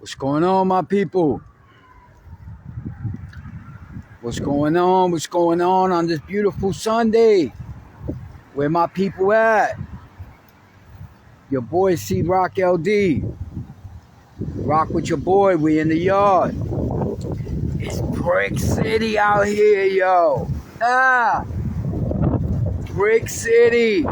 What's going on, my people? What's going on? What's going on this beautiful Sunday? Where my people at? Your boy C.O.s LD. Rock with your boy. We in the yard. It's Brick City out here, yo. Brick City.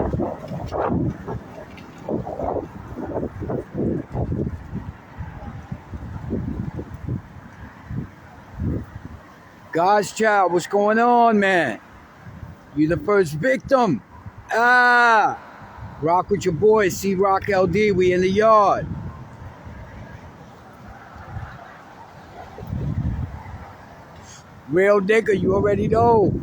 God's child, what's going on, man? You the first victim. Rock with your boy, C.O.s LD. We in the yard. Real nigga, you already know.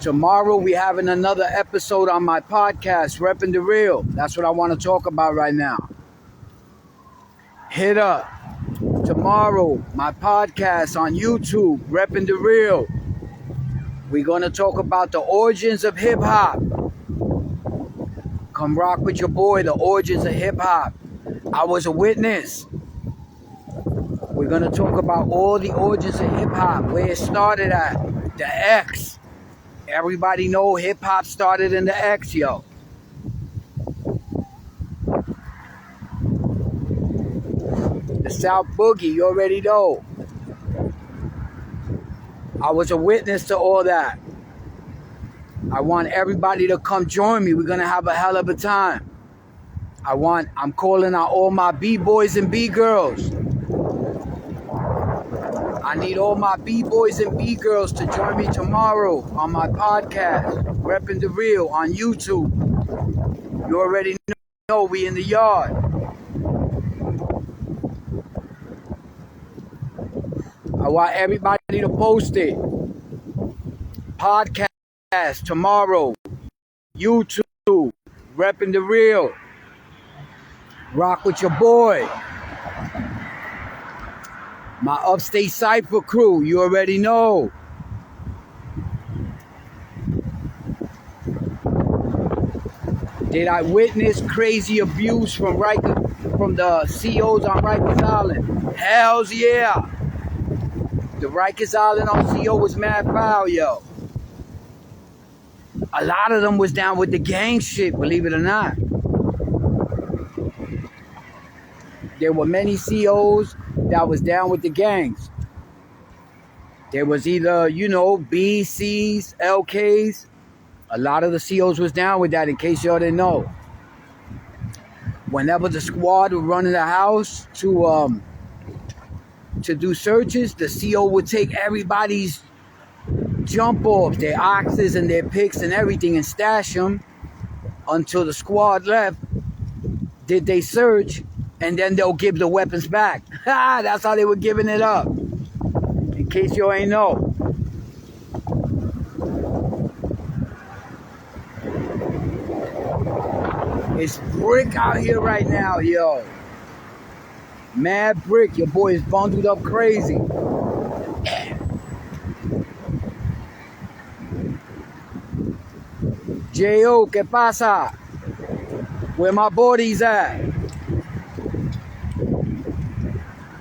Tomorrow we having another episode on my podcast, Reppin' the Real. That's what I want to talk about right now. Hit up. Tomorrow, my podcast on YouTube, Reppin' the Real. We're going to talk about the origins of hip-hop. Come rock with your boy, the origins of hip-hop. I was a witness. We're going to talk about all the origins of hip-hop, where it started at, the X. Everybody know hip-hop started in the X, yo. The South Boogie, you already know. I was a witness to all that. I want everybody to come join me. We're going to have a hell of a time. I'm calling out all my B-boys and B-girls. I need all my B-boys and B-girls to join me tomorrow on my podcast, Reppin' the Real on YouTube. You already know we in the yard. I want everybody to post it. Podcast tomorrow. YouTube. Reppin' the Real. Rock with your boy. My Upstate Cypher crew. You already know. Did I witness crazy abuse from the C.O.s on Rikers Island? Hells yeah. The Rikers Island on C.O. was mad foul, yo. A lot of them was down with the gang shit, believe it or not. There were many C.O.s that was down with the gangs. There was either, B, C's, LKs. A lot of the C.O.s was down with that, in case y'all didn't know. Whenever the squad would run in the house to do searches, the CO would take everybody's jump off, their oxes and their picks and everything, and stash them until the squad left. Did they search, and then they'll give the weapons back. That's how they were giving it up. In case you ain't know. It's brick out here right now, yo. Mad brick. Your boy is bundled up crazy. J.O., ¿qué pasa? Where my bodies at?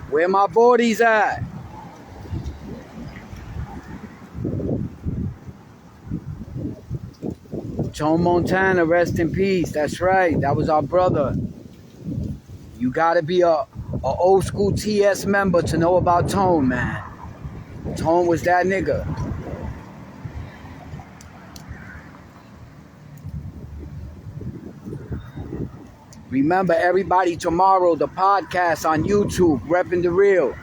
Where my bodies at? Tone Montana, rest in peace. That's right. That was our brother. You gotta be a old school TS member to know about Tone, man. Tone was that nigga. Remember, everybody, tomorrow, the podcast on YouTube, Reppin' the Real.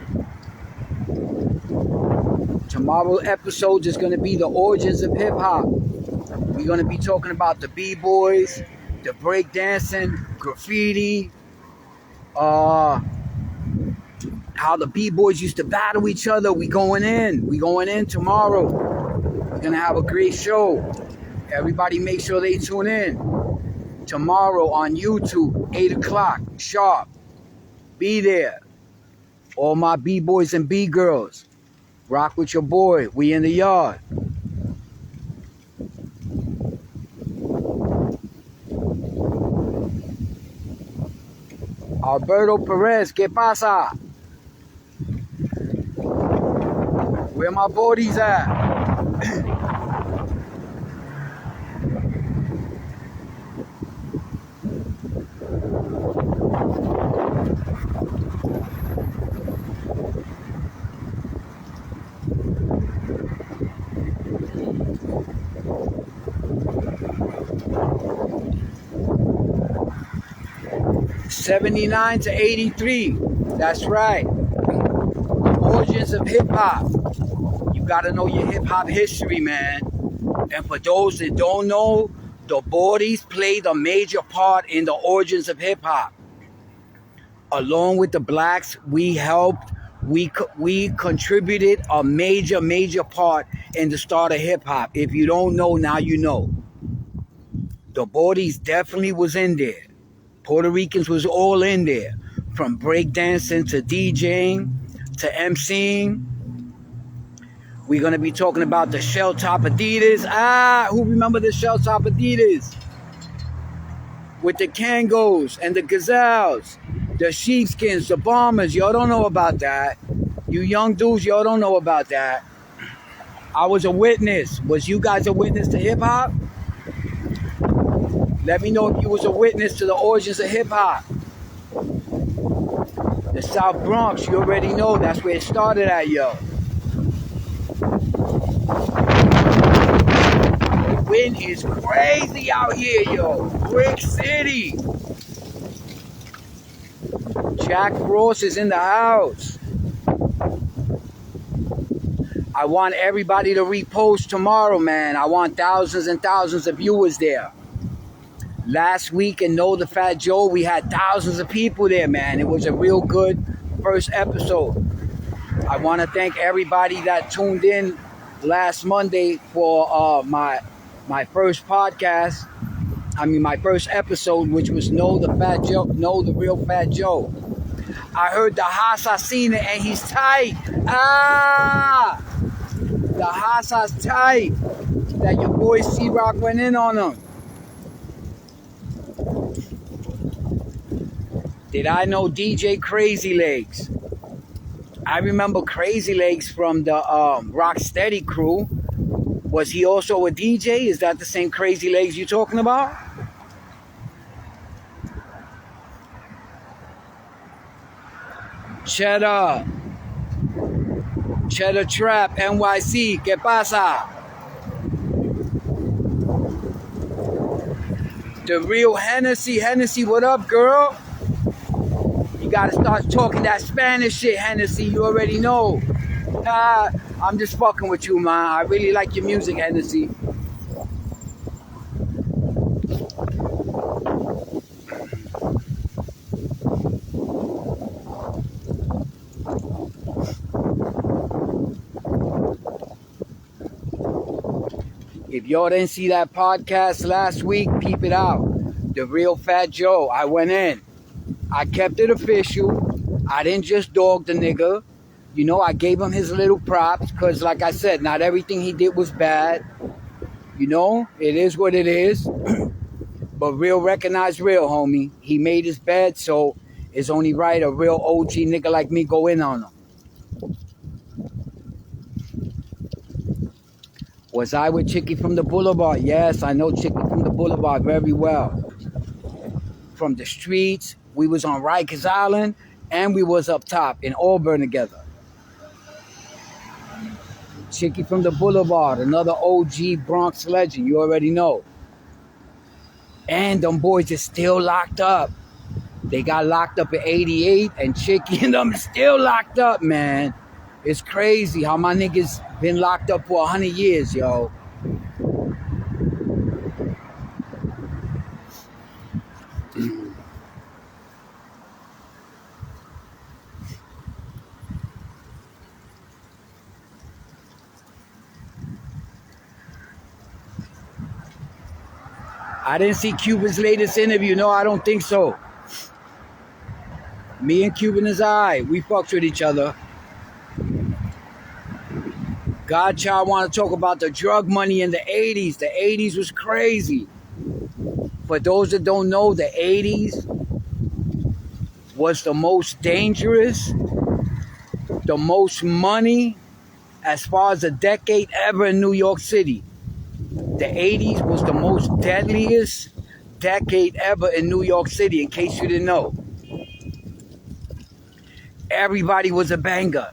Tomorrow's episode is going to be the origins of hip-hop. We're going to be talking about the B-boys, the breakdancing, graffiti, how the B-boys used to battle each other. We going in tomorrow. We're going to have a great show. Everybody make sure they tune in. Tomorrow on YouTube, 8 o'clock, sharp. Be there. All my B-boys and B-girls. Rock with your boy. We in the yard. Alberto Perez, ¿qué pasa? Where my bodies at? 79 to 83. That's right. Origins of hip hop. You gotta know your hip hop history, man. And for those that don't know, the Boardies played a major part in the origins of hip hop. Along with the blacks, we helped. We contributed a major part in the start of hip hop. If you don't know, now you know. The Boardies definitely was in there. Puerto Ricans was all in there, from breakdancing to DJing to MCing. We're going to be talking about the shell top Adidas. Who remember the shell top Adidas? With the Kangos and the Gazelles, the sheepskins, the bombers. Y'all don't know about that. You young dudes, y'all don't know about that. I was a witness. Was you guys a witness to hip hop? Let me know if you was a witness to the origins of hip hop. The South Bronx, you already know that's where it started at, yo. The wind is crazy out here, yo. Brick City. Jack Frost is in the house. I want everybody to repost tomorrow, man. I want thousands and thousands of viewers there. Last week in Know the Fat Joe, we had thousands of people there, man. It was a real good first episode. I want to thank everybody that tuned in last Monday for my first podcast. My first episode, which was Know the Fat Joe, Know the Real Fat Joe. I heard the Haas seen it and he's tight. The Haas tight. That your boy C.O.s went in on him. Did I know DJ Crazy Legs? I remember Crazy Legs from the Rock Steady crew. Was he also a DJ? Is that the same Crazy Legs you're talking about? Cheddar Trap, NYC, ¿qué pasa? The real Hennessy, what up, girl? You gotta start talking that Spanish shit, Hennessy. You already know. I'm just fucking with you, man. I really like your music, Hennessy. If y'all didn't see that podcast last week, peep it out. The Real Fat Joe. I went in. I kept it official. I didn't just dog the nigga. You know, I gave him his little props because, like I said, not everything he did was bad. You know, it is what it is. But real recognize real, homie. He made his bed, so it's only right a real OG nigga like me go in on him. Was I with Chicky from the Boulevard? Yes, I know Chicky from the Boulevard very well. From the streets, we was on Rikers Island, and we was up top in Auburn together. Chicky from the Boulevard, another OG Bronx legend, you already know. And them boys is still locked up. They got locked up in 88, and Chicky and them still locked up, man. It's crazy how my niggas been locked up for 100 years, yo. I didn't see Cuban's latest interview. No, I don't think so. Me and Cuban is alright. We fucked with each other. Godchild want to talk about the drug money in the 80s. The 80s was crazy. For those that don't know, the 80s was the most dangerous, the most money as far as a decade ever in New York City. The 80s was the most deadliest decade ever in New York City, in case you didn't know. Everybody was a banger.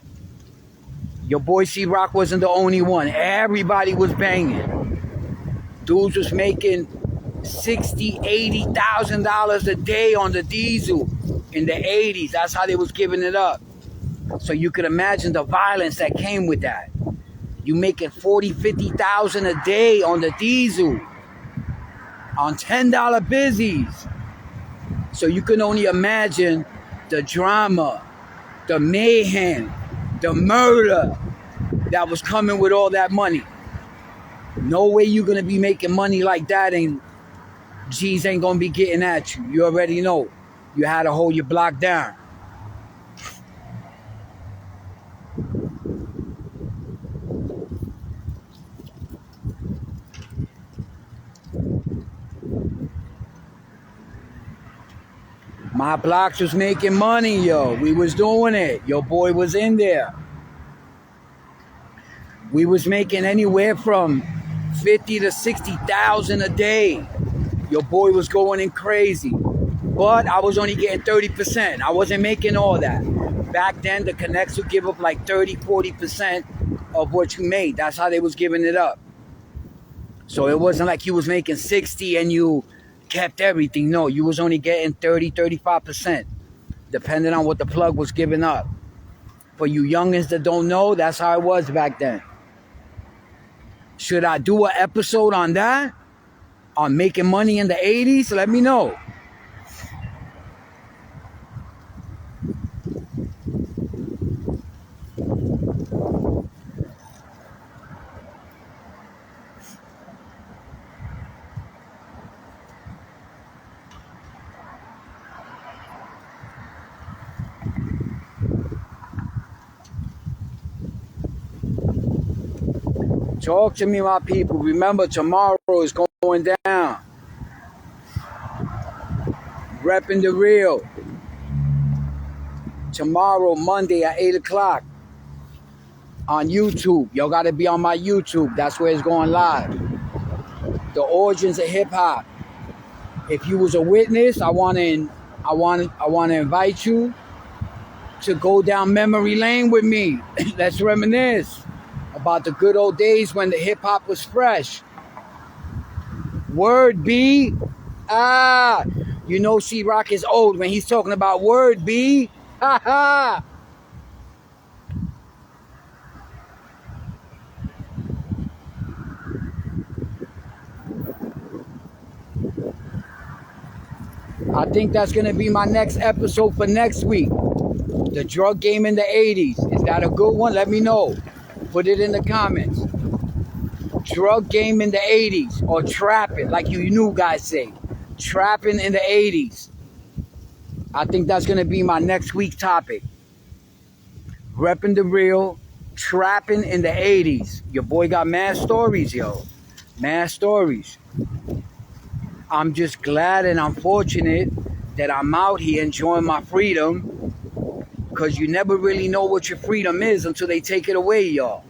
Your boy C.O.s wasn't the only one. Everybody was banging. Dudes was making $60,000, $80,000 a day on the diesel in the 80s. That's how they was giving it up. So you could imagine the violence that came with that. You making $40,000, $50,000 a day on the diesel, on $10 busies. So you can only imagine the drama, the mayhem, the murder that was coming with all that money. No way you're going to be making money like that and G's ain't going to be getting at you. You already know. You had to hold your block down. My blocks was making money, yo. We was doing it. Your boy was in there. We was making anywhere from 50 to 60,000 a day. Your boy was going in crazy. But I was only getting 30%. I wasn't making all that. Back then, the connects would give up like 30, 40% of what you made. That's how they was giving it up. So it wasn't like you was making 60 and you kept everything. No, you was only getting 30, 35%, depending on what the plug was giving up. For you youngins that don't know, that's how it was back then. Should I do an episode on that? On making money in the 80s? Let me know. Talk to me, my people. Remember, tomorrow is going down. Repping the real. Tomorrow, Monday at 8 o'clock on YouTube. Y'all got to be on my YouTube. That's where it's going live. The origins of hip hop. If you was a witness, I want to invite you to go down memory lane with me. Let's reminisce about the good old days when the hip hop was fresh. Word B. You know C.O.s is old when he's talking about word B. Ha ha. I think that's going to be my next episode for next week. The drug game in the 80s. Is that a good one? Let me know. Put it in the comments. Drug game in the 80s. Or trapping, like you new guys say. Trapping in the 80s. I think that's going to be my next week topic. Repping the real. Trapping in the 80s. Your boy got mad stories, yo. Mad stories. I'm just glad and I'm fortunate that I'm out here enjoying my freedom, because you never really know what your freedom is until they take it away, y'all.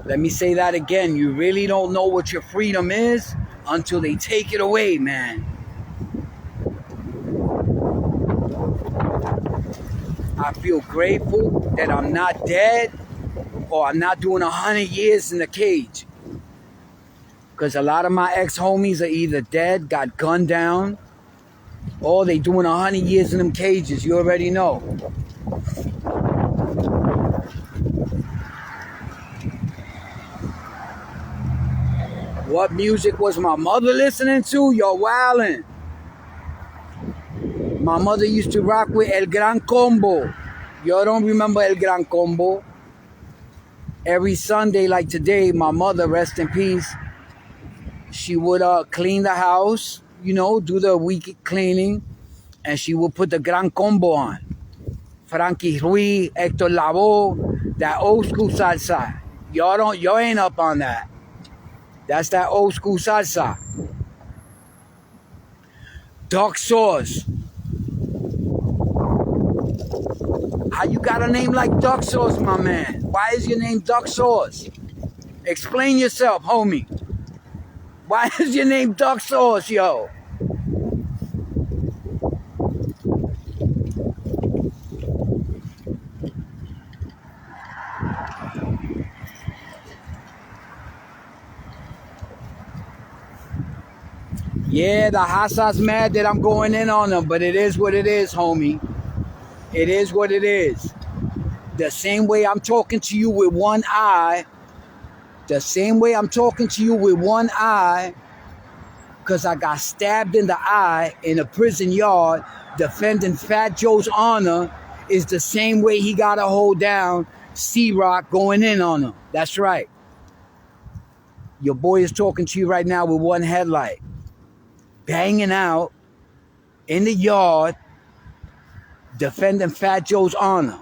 Let me say that again. You really don't know what your freedom is until they take it away, man. I feel grateful that I'm not dead or I'm not doing 100 years in the cage. Because a lot of my ex-homies are either dead, got gunned down, or they doing 100 years in them cages. You already know. What music was my mother listening to? You're wildin'. My mother used to rock with El Gran Combo. Y'all don't remember El Gran Combo? Every Sunday, like today, my mother, rest in peace, she would clean the house, you know, do the week cleaning, and she would put the Gran Combo on. Frankie Ruiz, Hector Lavoe, that old school salsa. Y'all ain't up on that. That's that old school salsa. Dark sauce. How you got a name like Duck Sauce, my man? Why is your name Duck Sauce? Explain yourself, homie. Why is your name Duck Sauce, yo? Yeah, the Hassa's mad that I'm going in on them, but it is what it is, homie. It is what it is. The same way I'm talking to you with one eye, because I got stabbed in the eye in a prison yard defending Fat Joe's honor, is the same way he got to hold down C.O.s going in on him. That's right. Your boy is talking to you right now with one headlight, banging out in the yard defending Fat Joe's honor.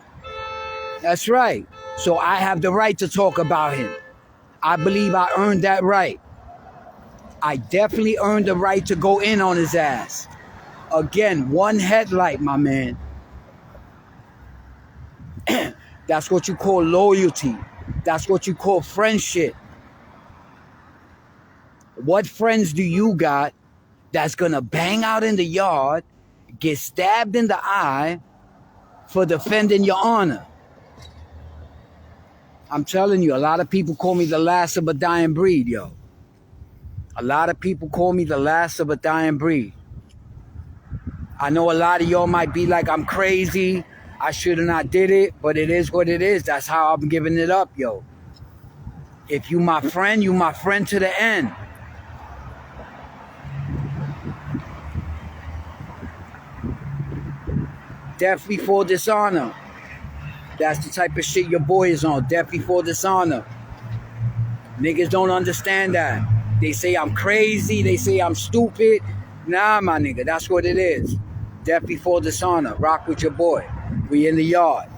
That's right. So I have the right to talk about him. I believe I earned that right. I definitely earned the right to go in on his ass. Again, one headlight, my man. That's what you call loyalty. That's what you call friendship. What friends do you got that's gonna bang out in the yard, get stabbed in the eye for defending your honor? I'm telling you, a lot of people call me the last of a dying breed, yo. A lot of people call me the last of a dying breed. I know a lot of y'all might be like, I'm crazy, I should have not did it, but it is what it is. That's how I'm giving it up, yo. If you my friend, you my friend to the end. Death before dishonor. That's the type of shit your boy is on. Death before dishonor. Niggas don't understand that. They say I'm crazy. They say I'm stupid. Nah, my nigga, that's what it is. Death before dishonor. Rock with your boy. We in the yard.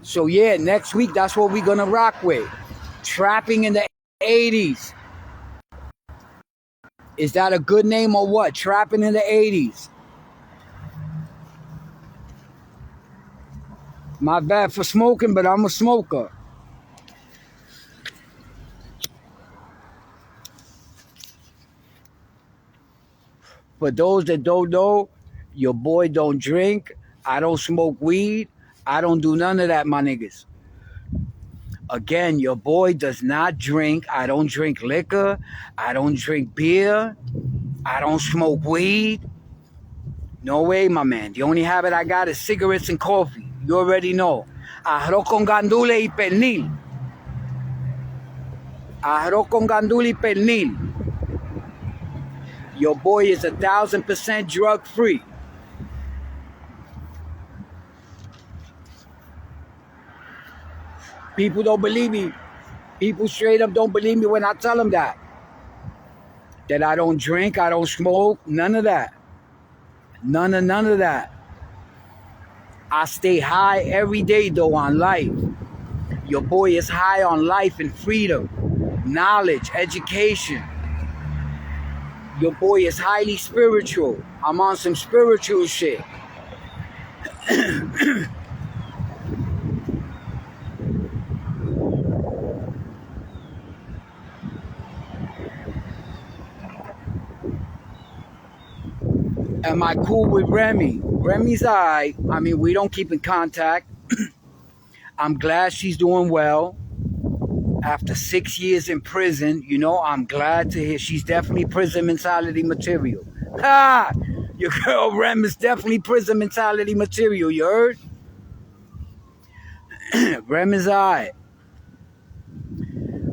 So yeah, next week, that's what we gonna rock with. Trapping in the 80s. Is that a good name or what? Trapping in the 80s. My bad for smoking, but I'm a smoker. For those that don't know, your boy don't drink. I don't smoke weed. I don't do none of that, my niggas. Again, your boy does not drink. I don't drink liquor. I don't drink beer. I don't smoke weed. No way, my man. The only habit I got is cigarettes and coffee. You already know. Arroz con gandule y pernil. Arroz con gandule y pernil. Your boy is 1,000% drug free. People don't believe me. People straight up don't believe me when I tell them that. That I don't drink, I don't smoke, none of that. None of that. I stay high every day though on life. Your boy is high on life and freedom, knowledge, education. Your boy is highly spiritual. I'm on some spiritual shit. Am I cool with Remy? Remy's alright. I mean, we don't keep in contact. I'm glad she's doing well. After 6 years in prison, you know, I'm glad to hear she's definitely prison mentality material. Ha! Your girl Rem is definitely prison mentality material, you heard? Rem is alright.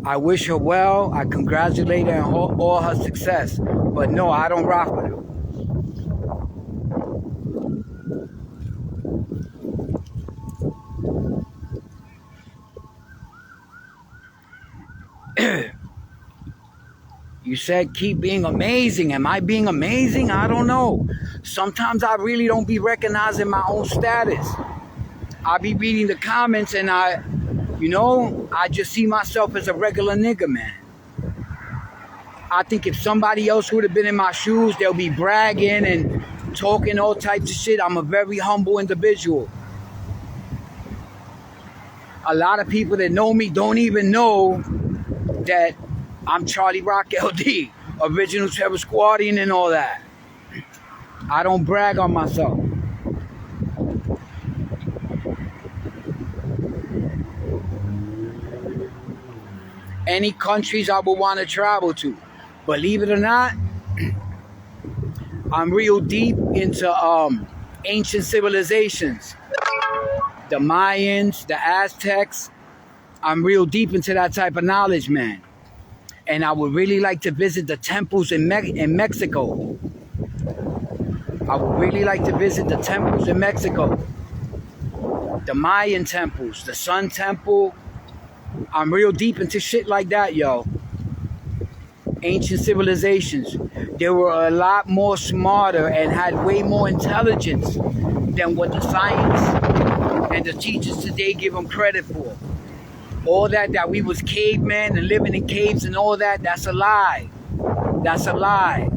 I wish her well. I congratulate her on all her success. But no, I don't rock with her. You said keep being amazing. Am I being amazing? I don't know. Sometimes I really don't be recognizing my own status. I be reading the comments and I just see myself as a regular nigga, man. I think if somebody else would have been in my shoes, they'll be bragging and talking all types of shit. I'm a very humble individual. A lot of people that know me don't even know that I'm Charlie Rock LD, original Terror Squadian and all that. I don't brag on myself. Any countries I would want to travel to. Believe it or not, I'm real deep into ancient civilizations. The Mayans, the Aztecs. I'm real deep into that type of knowledge, man. And I would really like to visit the temples in Mexico. I would really like to visit the temples in Mexico. The Mayan temples, the Sun Temple. I'm real deep into shit like that, yo. Ancient civilizations. They were a lot more smarter and had way more intelligence than what the science and the teachers today give them credit for. All that we was cavemen and living in caves and all that, that's a lie. That's a lie.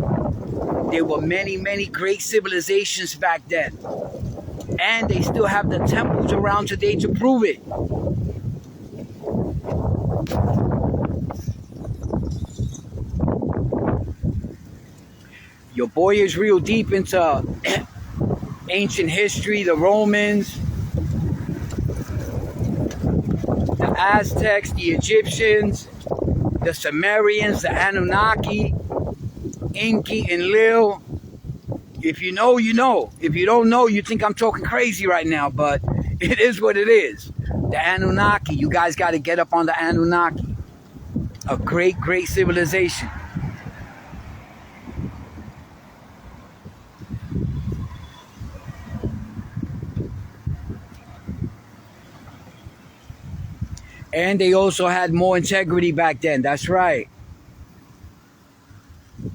There were many, many great civilizations back then. And they still have the temples around today to prove it. Your boy is real deep into ancient history, the Romans, the Aztecs, the Egyptians, the Sumerians, the Anunnaki, Inky and Lil. If you know, you know. If you don't know, you think I'm talking crazy right now, but it is what it is. The Anunnaki, you guys got to get up on the Anunnaki. A great, great civilization. And they also had more integrity back then. That's right.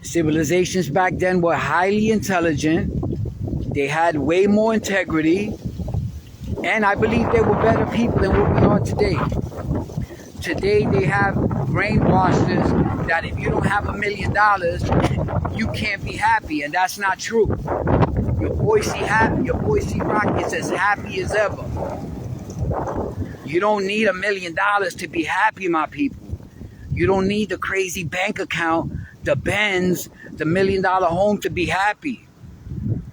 Civilizations back then were highly intelligent. They had way more integrity. And I believe they were better people than what we are today. Today they have brainwashers that if you don't have $1 million, you can't be happy. And that's not true. Your boy C Rock is as happy as ever. You don't need $1 million to be happy, my people. You don't need the crazy bank account, the Benz, the $1 million home to be happy.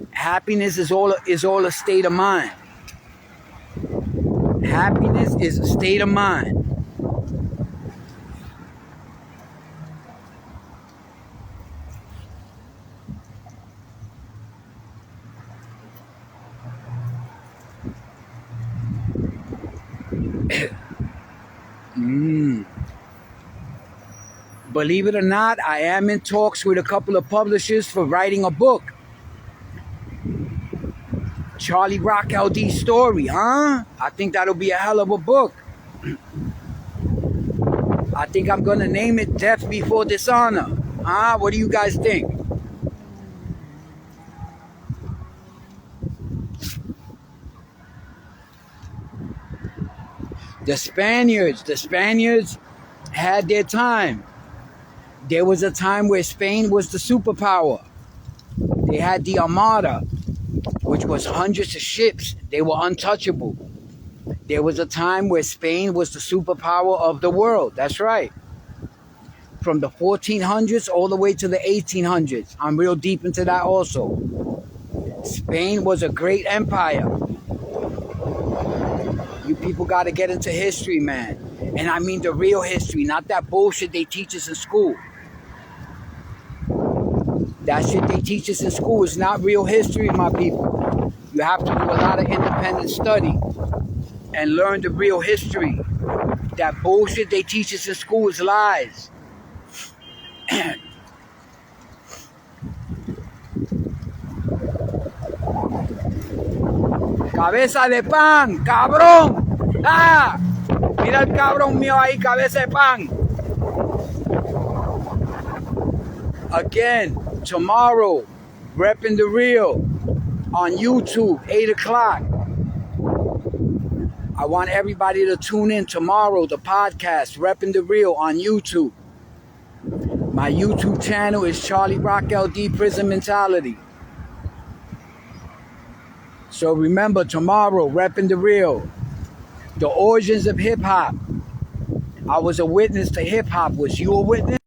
Happiness is all a state of mind. Happiness is a state of mind. Believe it or not, I am in talks with a couple of publishers for writing a book. Charlie Rock LD story, huh? I think that'll be a hell of a book. I think I'm gonna name it Death Before Dishonor. Huh? What do you guys think? The Spaniards had their time. There was a time where Spain was the superpower. They had the Armada, which was hundreds of ships. They were untouchable. There was a time where Spain was the superpower of the world. That's right. From the 1400s all the way to the 1800s. I'm real deep into that also. Spain was a great empire. You people got to get into history, man. And I mean the real history, not that bullshit they teach us in school. That shit they teach us in school is not real history, my people. You have to do a lot of independent study and learn the real history. That bullshit they teach us in school is lies. Cabeza de pan, cabrón. Ah, mira el cabrón mío ahí, cabeza de pan. Again, tomorrow, Reppin' the Real on YouTube, 8 o'clock. I want everybody to tune in tomorrow, the podcast, Reppin' the Real on YouTube. My YouTube channel is Charlie Rock LD Prison Mentality. So remember, tomorrow, repping the real, the origins of hip hop. I was a witness to hip hop. Was you a witness?